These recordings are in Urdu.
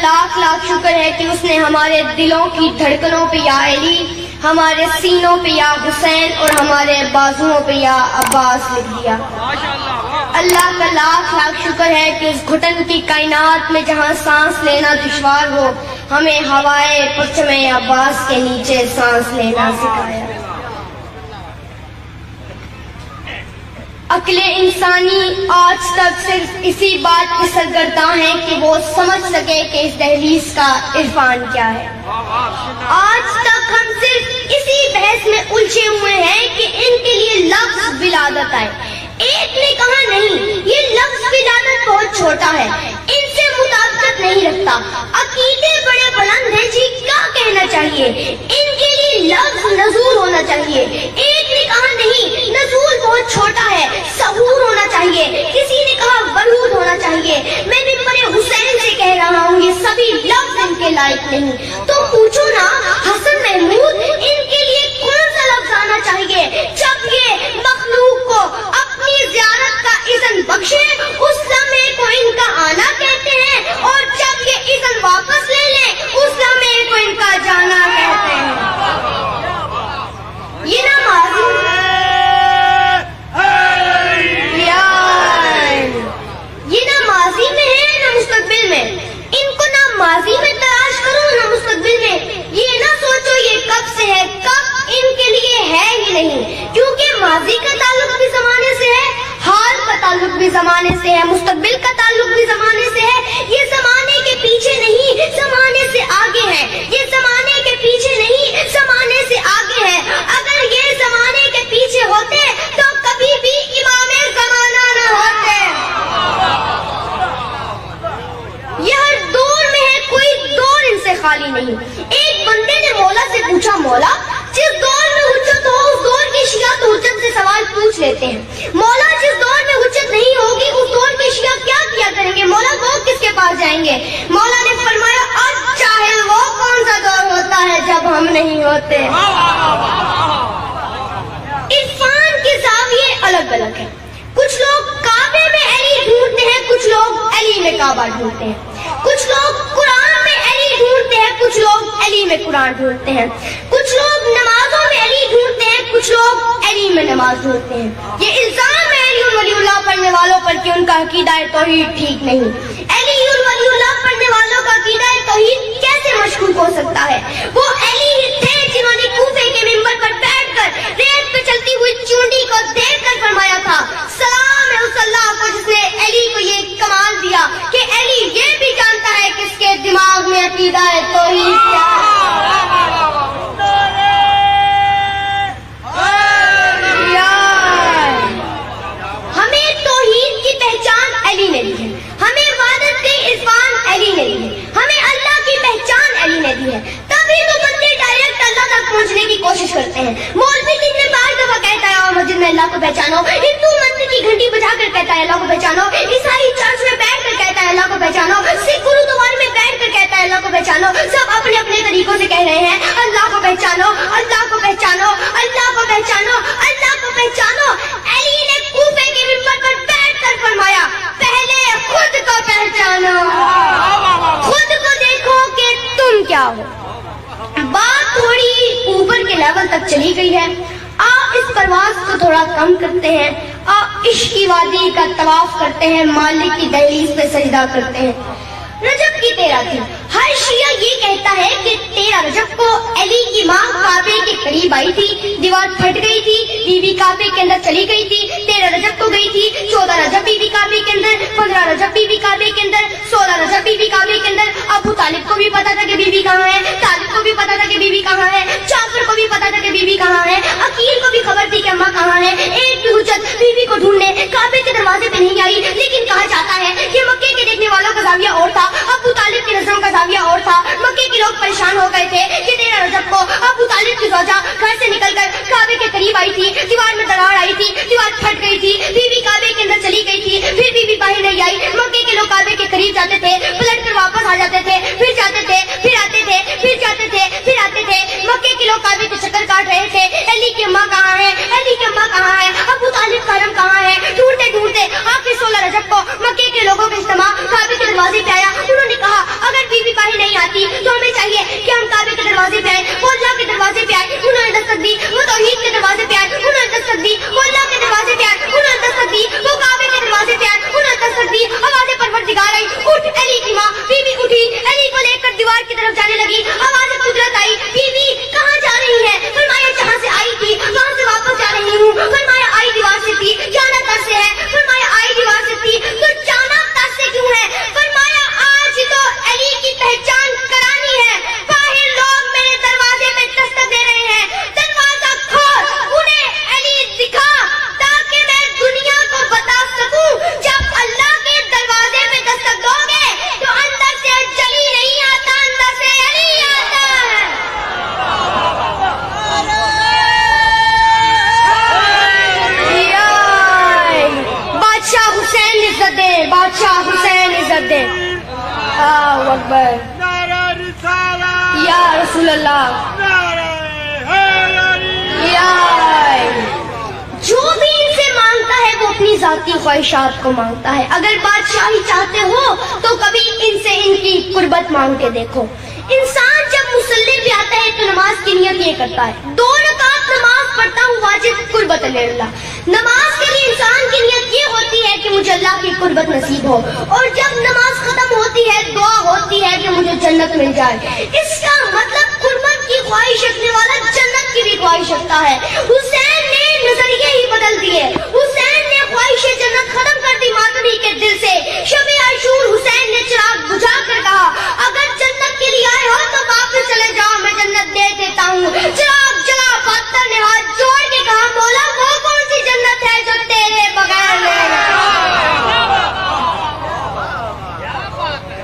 لاکھ لاکھ شکر ہے کہ اس نے ہمارے دلوں کی دھڑکنوں پہ یا علی، ہمارے سینوں پہ یا حسین اور ہمارے بازوؤں پہ یا عباس لکھ دیا۔ اللہ کا لاکھ لاکھ شکر ہے کہ اس گھٹن کی کائنات میں جہاں سانس لینا دشوار ہو، ہمیں ہوائے پرچم عباس کے نیچے سانس لینا سکھایا۔ عقل انسانی آج تک صرف اسی بات کی سرگرداں ہے کہ وہ سمجھ سکے کہ اس دہلیز کا عرفان کیا ہے۔ آج تک ہم صرف اسی بحث میں الجھے ہوئے ہیں کہ ان کے لیے لفظ ولادت آئے۔ ایک نے کہا نہیں، یہ لفظ ولادت بہت چھوٹا ہے، ان سے مطابقت نہیں رکھتا، عقیدے بڑے بلند ہیں جی، کیا کہنا چاہیے؟ ان کے لیے لفظ نزول ہونا چاہیے۔ ایک نے کہا نہیں، نزول بہت چھوٹا ہے، سحور ہونا چاہیے۔ کسی نے کہا ورود ہونا چاہیے۔ میں ممبر حسین سے کہہ رہا ہوں، یہ سبھی لفظ ان کے لائق نہیں۔ تو پوچھو نا حسن محمود، ان کے لیے کون سا لفظ آنا چاہیے؟ جب یہ مخلوق کو اپنی زیارت کا اذن بخشے، اس لمحے کو ان کا آنا کہتے ہیں، اور جب یہ اذن واپس لے لیں، اس لمحے کو ان کا جانا کہتے ہیں۔ یہ نہ ماضی میں ہے نہ مستقبل میں، ان کو نہ ماضی میں تلاش کرو نہ مستقبل میں۔ یہ نہ سوچو یہ کب سے ہے، کب ان کے لیے ہے ہی نہیں، کیونکہ ماضی کا تعلق بھی زمانے سے ہے، حال کا تعلق بھی زمانے سے ہے، مستقبل کا تعلق بھی زمانے سے ہے۔ یہ زمانے کے پیچھے نہیں، زمانے سے آگے ہے۔ یہ زمانے کے پیچھے نہیں، زمانے سے آگے ہے۔ اگر یہ زمانے کے پیچھے ہوتے تو کبھی بھی امام زمانہ نہ ہوتے۔ یہ ہر دور میں ہے، کوئی دور ان سے خالی نہیں۔ ایک بندے نے مولا سے پوچھا، مولا جس دور میں حجت ہو اس دور کے شیعہ تو حجت سے سوال پوچھ لیتے ہیں، مولا جس دور میں حجت نہیں ہوگی اس دور کے شیعہ کیا کیا کریں گے؟ مولا وہ کس کے پاس جائیں گے؟ مولا نے فرمایا اب چاہے وہ کون سا دور ہوتا ہے جب ہم نہیں ہوتے۔ عرفان کے زاویے الگ الگ ہیں، کچھ لوگ کعبے میں علی ڈھونڈتے ہیں، کچھ لوگ علی میں کعبہ ڈھونڈتے ہیں، کچھ لوگ قرآن میں علی ڈھونڈتے ہیں، کچھ لوگ علی میں قرآن ڈھونڈتے ہیں، کچھ لوگ نمازوں میں علی ڈھونڈتے ہیں، کچھ لوگ علی میں نماز ڈھونڈتے ہیں۔ یہ الزام ہے علی ولی اللہ پڑھنے والوں پر کہ ان کا عقیدہ توحید ٹھیک نہیں۔ علی ولی اللہ پڑھنے والوں کا عقیدہ توحید کیسے مشکوک ہو سکتا ہے؟ وہ علی ہی تھے جنہوں نے کوفے کے ممبر پر بیٹھ کر ریت پہ چلتی ہوئی چونڈی کو دیکھ کر فرمایا تھا سلام ہے اس اللہ کو جس نے علی کو یہ کمال دیا کہ علی یہ بھی جانتا ہے کہ اس کے دماغ میں عقیدہ توحید کیا ہے۔ ہمیں توحید کی پہچان علی نے دی ہے، ہمیں عبادت کے عرفان علی نے دی ہے، ہمیں اللہ کی پہچان علی نے دی ہے، تبھی تو بندے ڈائریکٹ اللہ تک پہنچنے کی کوشش کرتے ہیں۔ مولوی کتنے بار دفعہ کہتا ہے مسجد میں اللہ کو پہچانو، ہندو مندر کی گھنٹی بجا کر کہتا ہے اللہ کو پہچانو، عیسائی چرچ میں بیٹھ کر کہتا ہے اللہ کو پہچانو، سکھ گرودوارے میں بیٹھ کر کہتا ہے اللہ کو پہچانو، سب اپنے اپنے طریقوں سے کہہ رہے ہیں اللہ کو پہچانو، اللہ کو پہچانو، اللہ کو پہچانو، اللہ کو پہچانو۔ علی نے کوفے کے ممبر پر بیٹھ کر فرمایا پہلے خود کو پہچانو، خود کو دیکھو کہ تم کیا ہو۔ بات تھوڑی اوپر کے لیول تک چلی گئی ہے، آپ اس پرواز کو تھوڑا کم کرتے ہیں، آپ عشق کی وادی کا طواف کرتے ہیں، مالک کی دہلیز پہ سجدہ کرتے ہیں۔ رجب کی 13 تھی، ہر شیعہ یہ کہتا ہے کہ 13 رجب کو علی کی ماں کعبے کے قریب آئی تھی، دیوار پھٹ گئی تھی، بی بی کعبے کے اندر چلی گئی تھی، 13 رجب کو گئی تھی، 14 رجب بی بی کعبے کے اندر، 15 رجب بی بی کعبے کے اندر، 16 رجب بی بی کعبے کے اندر۔ ابو طالب کو بھی پتا تھا کہ بی بی کہاں ہے، طالب کو بھی پتا تھا کہ بی بی کہاں ہے، جعفر کو بھی پتا تھا کہ بی بی کہاں ہے، عقیل کو بھی خبر تھی کہ اماں کہاں ہے۔ ایک بھی حجت بی بی کو ڈھونڈنے کعبے کے دروازے پہ نہیں آئی، لیکن کہا جاتا ہے کہ مکے کے دیکھنے والوں کا زاویہ اور تھا، ابو طالب کی نظروں کا زاویہ اور تھا۔ مکے کے لوگ پریشان ہو گئے تھے کہ 13 رجب کو ابو طالب کی زوجہ گھر سے نکل کر کعبے کے قریب آئی تھی، دیوار میں دراڑ آئی تھی، دیوار پھٹ گئی تھی، بی بی کعبے کے اندر چلی گئی تھی، پھر بی بی باہر نہیں آئی۔ مکے کے لوگ کعبے کے قریب جاتے تھے، پلٹ کر واپس آ جاتے تھے، پھر جاتے تھے، پھر آتے تھے، پھر جاتے تھے، پھر آتے تھے۔ مکے کے لوگ کعبے کے چکر کاٹ رہے تھے، علی کی اماں کہاں ہے، علی کی اماں کہاں ہے، ابو طالب کا حرم کہاں ہے، ڈھونڈتے ڈھونڈتے آخر 16 رجب کو مکے کے لوگوں کا اجتماع کعبے کے دروازے پہ آیا۔ انہوں نے کہا اگر بی بی آتی تو ہمیں چاہیے کہ ہم کعبے کے دروازے پہ آئے، وہ اللہ کے دروازے پہ آئے، انہوں نے دستک دی، وہ توحید کے دروازے پہ آئے، انہوں نے دستک دی، وہ اللہ کے دروازے پہ آئے، انہوں نے دستک دی، وہ کعبے کے دروازے پہ آئے، انہوں نے دستک دی، آوازیں پروردگار آئی، اٹھ علی کی ماں بی بی اٹھی، علی کو لے کر دیوار کی طرف جانے لگی، آواز قدرت آئی، بی بی کہاں جا رہی ہے؟ فرمایا جہاں سے آئی تھی وہاں سے واپس جا رہی ہوں۔ فرمایا آئی دیوار سے تھی، جانا در سے ہے؟ فرمایا آئی دیوار سے تھی، تو جانا در سے کیوں ہے؟ فرمایا آج تو علی کی پہچان کرانی ہے، باہر لوگ میرے دروازے میں دستک دے رہے ہیں، دروازہ کھول، انہیں علی دکھا تاکہ میں دنیا کو بتا سکوں جب اللہ کے دروازے میں دستک دو گے تو اندر سے جلی نہیں آتا، اندر سے علی آتا ہے۔ بادشاہ حسین عزت دے، بادشاہ حسین عزت دے۔ اللہ اکبر، یا رسول اللہ، یا جو بھی ان سے مانگتا ہے وہ اپنی ذاتی خواہشات کو مانگتا ہے۔ اگر بادشاہی چاہتے ہو تو کبھی ان سے ان کی قربت مانگ کے دیکھو۔ انسان جب مصلی پہ آتا ہے تو نماز کی نیت یہ کرتا ہے، 2 رکعت نماز پڑھتا ہوں واجب قربت اللہ۔ نماز کے لیے انسان کی نیت یہ ہوتی ہے کہ مجھے اللہ کی قربت نصیب ہو، اور جب نماز ختم ہوتی ہے دعا ہوتی ہے کہ مجھے جنت مل جائے۔ اس کا مطلب قربت کی خواہش رکھنے والا جنت کی بھی خواہش رکھتا ہے۔ حسین نے نظریے ہی بدل دیے، حسین نے خواہش جنت ختم کر دی ماتمی کے دل سے۔ شب عاشور حسین نے چراغ بجھا کر کہا اگر جنت کے لیے آئے ہو تو واپس چلے جاؤ، میں جنت دے دیتا ہوں۔ چراغ جلا، پتھر نے ہاتھ جوڑ کے کہا مولا وہ کون سی جنت ہے جو تیرے بغیر نہیں؟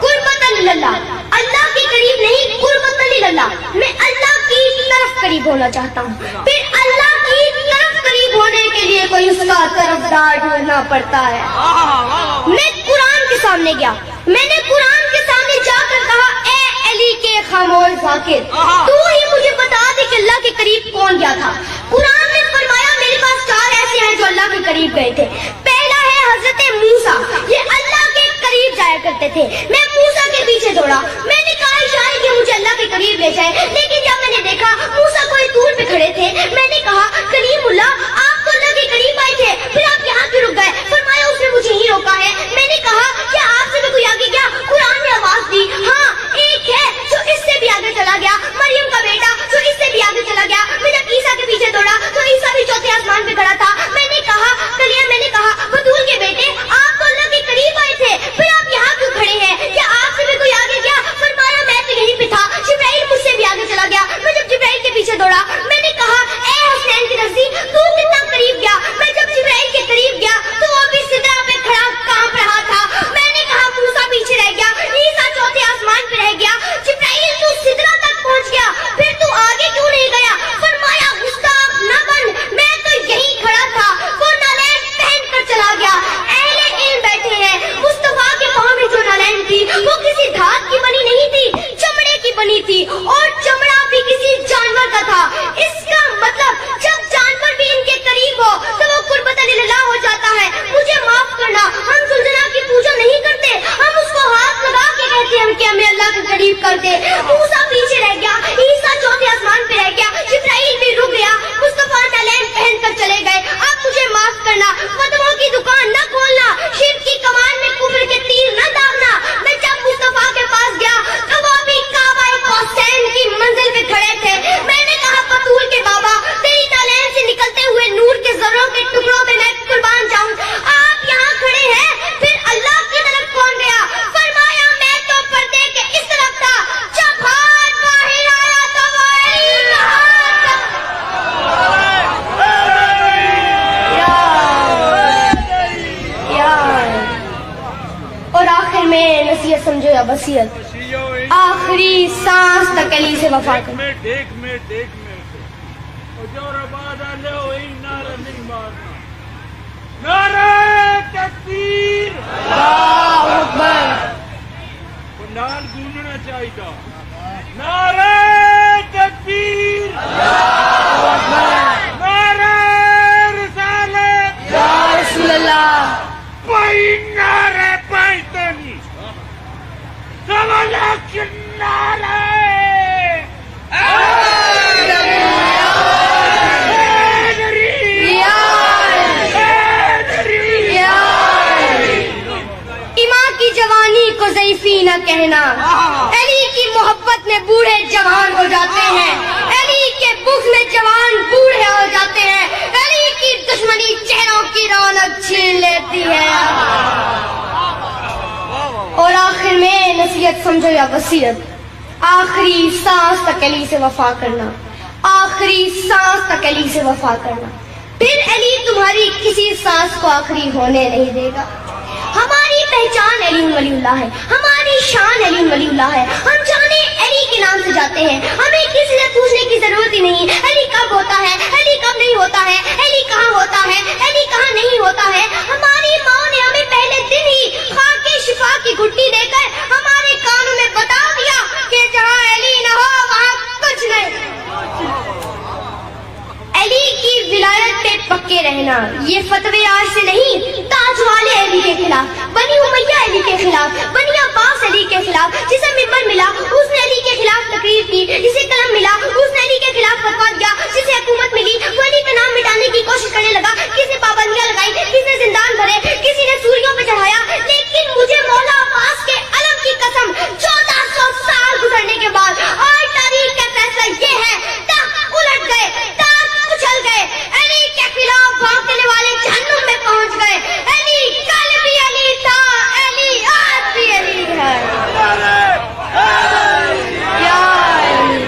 قربت اللہ، اللہ کے قریب نہیں، قربت اللہ، میں اللہ کی طرف قریب ہونا چاہتا ہوں۔ پھر اللہ کی طرف قریب ہونے کے لیے کوئی اس کا طرفدار ڈھونڈنا پڑتا ہے۔ میں قرآن کے سامنے گیا، میں نے قرآن کے سامنے جا کر کہا اے علی کے خاموش ذاکر، تو ہی مجھے بتا دے کہ اللہ کے قریب کون گیا تھا۔ قرآن نے فرمایا میرے پاس 4 ایسے ہیں جو اللہ کے قریب گئے تھے۔ پہلا ہے حضرت موسیٰ، یہ اللہ کے قریب جایا کرتے تھے۔ میں موسیٰ کے پیچھے دوڑا، میں نے کہا اشارے کہ مجھے اللہ کے قریب لے جائے، لیکن جب میں نے دیکھا موسیٰ کوئی دور پہ کھڑے تھے، میں نے کہا کلیم اللہ آپ تو اللہ کے قریب آئے تھے، پھر آپ یہاں کیوں رک گئے؟ فرمایا اس نے مجھے ہی روکا ہے۔ میں نے کہا کیا آپ سے بھی کوئی آگے گیا؟ قرآن نے آواز دی ہاں ایک ہے جو اس سے بھی آگے چلا گیا، مریم کا بیٹا جو اس سے بھی آگے چلا گیا۔ میں جب عیسیٰ کے پیچھے دوڑا تو عیسیٰ بھی 4تھے آسمان پہ کھڑا تھا۔ میں نے کہا میں نے کہا بطول کے بیٹے آپ تو اللہ کے قریب آئے تھے، پھر آپ یہاں کیوں کھڑے ہیں؟ کیا آپ سے بھی کوئی آگے گیا؟ فرمایا میں تو یہیں پہ تھا، جبرائیل مجھ سے بھی آگے چلا گیا۔ میں جب جبرائیل کے پیچھے دوڑا میں نے کہا اے حسین کی نفسی تو کتنا قریب گیا؟ میں جب جبرائیل کے قریب گیا تو وہ بھی سدرہ پہ کھڑا کانپ رہا تھا۔ میں نے کہا موسیٰ پیچھے رہ گیا، عیسیٰ 4تھے آسمان پہ رہ گیا، جبرائیل تو سدرہ تک پہنچ گیا، پھر تو آگے کیوں نہیں گیا؟ فرمایا گستاخ نہ بن، میں تو یہیں کھڑا تھا۔ وہ نالین پہن کر چلا گیا۔ اہل علم بیٹھے ہیں، مصطفیٰ کے پاؤں میں جو نالین تھی وہ کسی دھات کی بنی نہیں تھی، چمڑے کی بنی تھی، اور چمڑا بھی کسی جانور کا تھا۔ اس کا مطلب جب جانور بھی ان کے قریب ہو تو وہ قربت اللہ ہو جاتا ہے۔ مجھے معاف کرنا، ہم زلزلہ کی پوجا نہیں کرتے، ہم اس کو ہاتھ لگا کے کہتے ہیں کہ ہمیں اللہ کے قریب کر دے۔ موسیٰ پیچھے رہ گیا، عیسیٰ 4تھے آسمان پہ رہ گیا، جبرائیل بھی رک گیا، مصطفیٰ نالین پہن کر چلے گئے۔ اب مجھے معاف کرنا، فتووں کی دکان نہ کھولنا، شرک کی کمان میں کفر کے تیر نہ داغنا۔ میں جب مصطفیٰ کے پاس گیا تو وہ بھی کعبہ قوسین کی منزل پہ کھڑے تھے۔ میں نے کہا بطول کے بابا تیری نالین سے نکلتے ہوئے نور کے ذروں کے ٹکڑوں پہ میں قربان جاؤں، آپ یہاں کھڑے ہیں، پھر اللہ کی طرف کون گیا؟ فرمایا میں تو پردے کے اس طرف تھا، جب ہاتھ باہر آیا تو وہ علی کا ہاتھ اور آخر میں نصیحت سمجھو یا وصیت، آخری سانس تک علی سے وفا کرو۔ ایک منٹ جو رباد آلے ہوئی نعرہ نہیں مارنا، نعرہ تکبیر، اللہ اکبر، نال گونجنا چاہیے، نعرہ تکبیر، نعرہ رسالت، یا رسول اللہ، پائی نعرہ پائی تنی، سوالا کن نہ کہنا، علی کی محبت میں بوڑھے جوان ہو جاتے ہیں، علی کے بغض میں جوان بوڑھے ہو جاتے ہیں، علی کی دشمنی چہروں کی رونق چھین لیتی ہے۔ اور آخر میں نصیحت سمجھو یا وصیت، آخری سانس تک علی سے وفا کرنا، آخری سانس تک علی سے وفا کرنا، پھر علی تمہاری کسی سانس کو آخری ہونے نہیں دے گا۔ ہماری پہچان علی ولی اللہ ہے، ہماری شان علی ولی اللہ ہے، ہم جانے علی کے نام سے جاتے ہیں، ہمیں کسی سے پوچھنے کی ضرورت ہی نہیں علی کب ہوتا ہے، علی کب نہیں ہوتا ہے، علی کہاں ہوتا ہے، علی کہاں نہیں ہوتا ہے۔ ہماری ماں نے ہمیں پہلے دن ہی خاک شفا کی گھٹی دے کر ہمارے کانوں میں بتا دیا کہ جہاں علی نہ ہو وہاں کچھ نہیں۔ علی کی ولایت پہ پکے رہنا، یہ فتوے آج سے نہیں، تاج والے علی کے خلاف، بنی امیہ علی کے خلاف، بنی عباس علی کے خلاف، جسے ممبر ملا اس نے علی کے خلاف تقریر کی، جسے قلم ملا اس نے علی کے خلاف فتویٰ دیا، جسے حکومت ملی وہ علی کا نام مٹانے کی کوشش کرنے لگا، کسی نے پابندیاں لگائی، کسی نے زندان بھرے، کسی نے سوریوں پہ چڑھایا، لیکن مجھے مولا عباس کے علم کی قسم 1400 سال گزرنے کے بعد آج تاریخ کا فیصلہ یہ ہے، تخت الٹ گئے، چل گئے، علی کے خلاف بھونکنے والے جہنم میں پہنچ گئے۔ علی کل بھی علی تھا، علی آج بھی علی ہے۔ یا علی،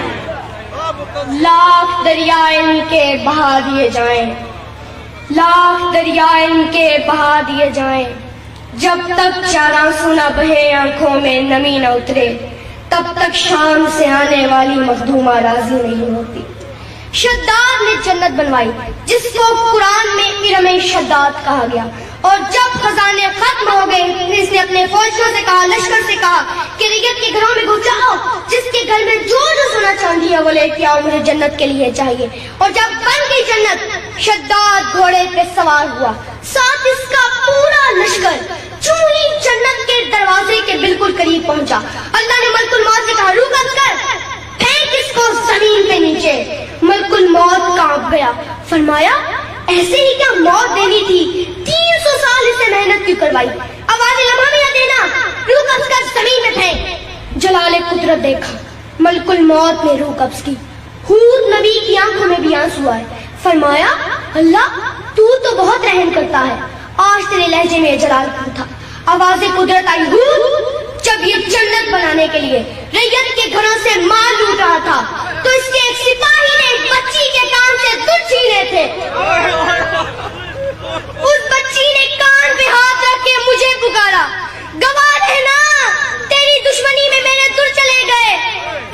لاکھ دریا ان کے بہا دیے جائیں، لاکھ دریا ان کے بہا دیے جائیں، جب تک چار آنسو نہ بہے آنکھوں میں نمی نہ اترے تب تک شام سے آنے والی مخدومہ راضی نہیں ہوتی۔ شداد نے جنت بنوائی جس کو قرآن میں ارم شداد کہا گیا، اور جب خزانے ختم ہو گئے اس نے اپنے فوجیوں سے کہا، لشکر سے کہا کہ ریت کے گھروں میں گھس جاؤ، جس کے گھر میں جو سونا چاندی ہے وہ لے کے آؤ، مجھے جنت کے لیے چاہیے۔ اور جب بن گئی جنت، شداد گھوڑے پہ سوار ہوا، ساتھ اس کا پورا لشکر، چوں ہی جنت کے دروازے کے بالکل قریب پہنچا، اللہ نے ملک الموت سے کہا، روح کر پھینک اس کو زمین پہ نیچے۔ ملک الموت کانپ گیا، فرمایا ایسے ہی کیا موت دینی تھی، 300 سال اس سے محنت کیوں کروائی، آواز لمحہ بھی نہ دینا، روح قبض کر زمین میں پھینک۔ جلال قدرت دیکھا، ملک الموت نے روح قبض کی، ہود نبی کی آنکھوں میں بھی آنسو آئے، فرمایا اللہ تو بہت رحم کرتا ہے، آج تیرے لہجے میں جلال کیوں تھا۔ آواز قدرت آئی، ہود جب یہ جنت بنانے کے لیے ریت کے گھروں سے مال لوٹ رہا تھا تو اس کے ایک سپاہی نے ایک بچی کے کان سے دودھ چھینے تھے، اس بچی نے کان پہ ہاتھ رکھ کے مجھے پکارا، گواہ رہنا تیری دشمنی میں میرے دل چلے گئے۔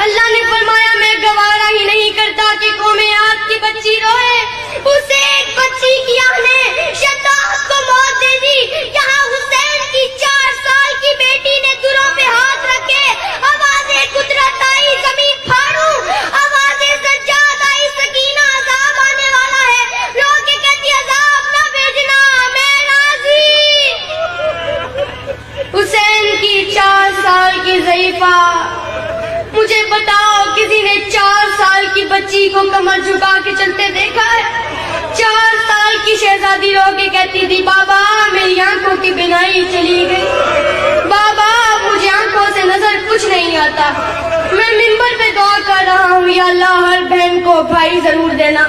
اللہ نے فرمایا میں گوارا ہی نہیں کرتا کہ قوم عاد کی بچی روئے، اس ایک بچی کی آہ نے شداد کو موت دے دی۔ یہاں حسین کی 4 سال کی بیٹی نے دروں پہ ہاتھ رکھے، آوازیں قدرت آئی، زمین پھاڑوں، آوازیں سجاد آئی، سکینہ عذاب آنے والا ہے، رو کے کہتی عذاب نہ بھیجنا میں راضی۔ حسین کی 4 سال کی ضعیفہ، مجھے بتاؤ کسی نے 4 سال کی بچی کو کمر جھکا کے چلتے دیکھا ہے؟ 4 سال کی شہزادی رو کے کہتی تھی بابا میری آنکھوں کی بینائی چلی گئی، بابا مجھے آنکھوں سے نظر کچھ نہیں آتا۔ میں منبر پہ دعا کر رہا ہوں یا اللہ ہر بہن کو بھائی ضرور دینا۔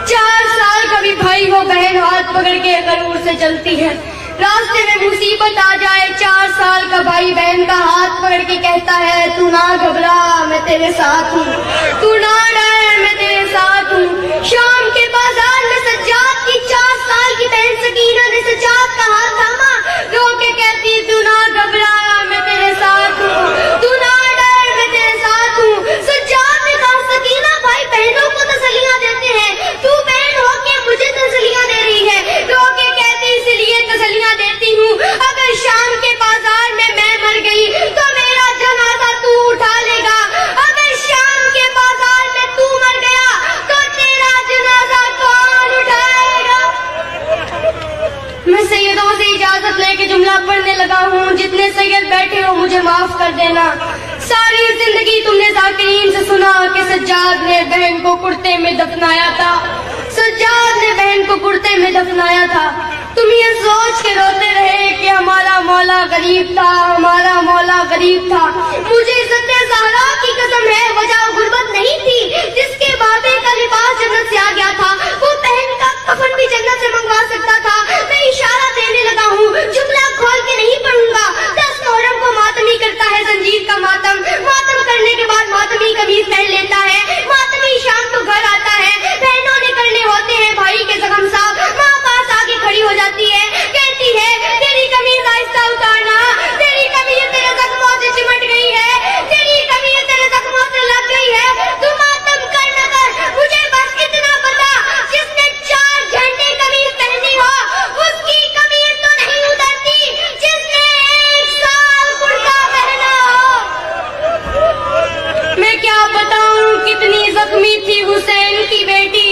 4 سال کا بھی بھائی ہو بہن ہاتھ پکڑ کے غرور سے چلتی ہے، راستے میں مصیبت آ جائے 4 سال کا بھائی بہن کا ہاتھ پکڑ کے کہتا ہے تو نہ گھبرا میں تیرے ساتھ ہوں، تو نہ ڈر میں تیرے ساتھ ہوں۔ شام کے بازار میں سجاد کی 4 سال کی بہن سکینہ نے سجاد کا ہاتھ تھاما، رو کے کہتی تو نہ گھبرا میں تیرے ساتھ ہوں، تو نہ ڈر میں تیرے ساتھ ہوں۔ سجاد نے کہا سکینہ بھائی بہنوں کو تسلیاں دیتے ہیں، تو بہن ہو کے مجھے تسلیاں دے رہی ہے، رو کے کہتی اس لیے تسلیاں دیتی ہوں اگر شام کے بازار میں مر گئی تو میرا جنازہ تو اٹھا لے گا، اگر شام کے بازار میں تو مر گیا تو تیرا جنازہ کون اٹھائے گا۔ میں سیدوں سے اجازت لے کے جملہ پڑھنے لگا ہوں، جتنے سید بیٹھے ہو مجھے معاف کر دینا، ساری زندگی کریم سے سنا کہ سجاد نے بہن کو کرتے میں دفنایا تھا، سجاد نے بہن کو کرتے میں دفنایا تھا۔ تم یہ سوچ کے روتے رہے کہ ہمارا مولا غریب تھا، ہمارا مولا غریب تھا۔ مجھے عزت زہرا کی قسم ہے وجہ غربت نہیں تھی، جس کے بابے کا لباس جنت سے آ گیا تھا وہ بہن کا کفن بھی جنت سے منگوا سکتا تھا۔ میں اشارہ دینے لگا ہوں، جملہ کھول کے نہیں پڑھوں گا۔ 10 محرم کو ماتمی کرتا ہے زنجیر کا ماتم، ماتم کرنے کے بعد ماتمی قمیض پہن لیتا ہے، ماتمی شام کو گھر آتا ہے، بہنوں نے کرنے ہوتے ہیں بھائی کے زخم صاف، ماں پاس آگے کھڑی ہو جاتی ہے، کہتی ہے تیری قمیض آہستہ اتارنا، تیری قمیض تیرے زخموں سے چمٹ گئی ہے، تیری قمیض تیرے زخموں سے لگ گئی ہے، تو ماتم کر نہ کر، مجھے بس اتنا پتا، جس نے 4 گھنٹے قمیض پہنی ہو اس کی قمیض تو نہیں اترتی، جس نے 1 سال کرتا پہنا ہو۔ میں کیا بتاؤں کتنی زخمی تھی حسین کی بیٹی،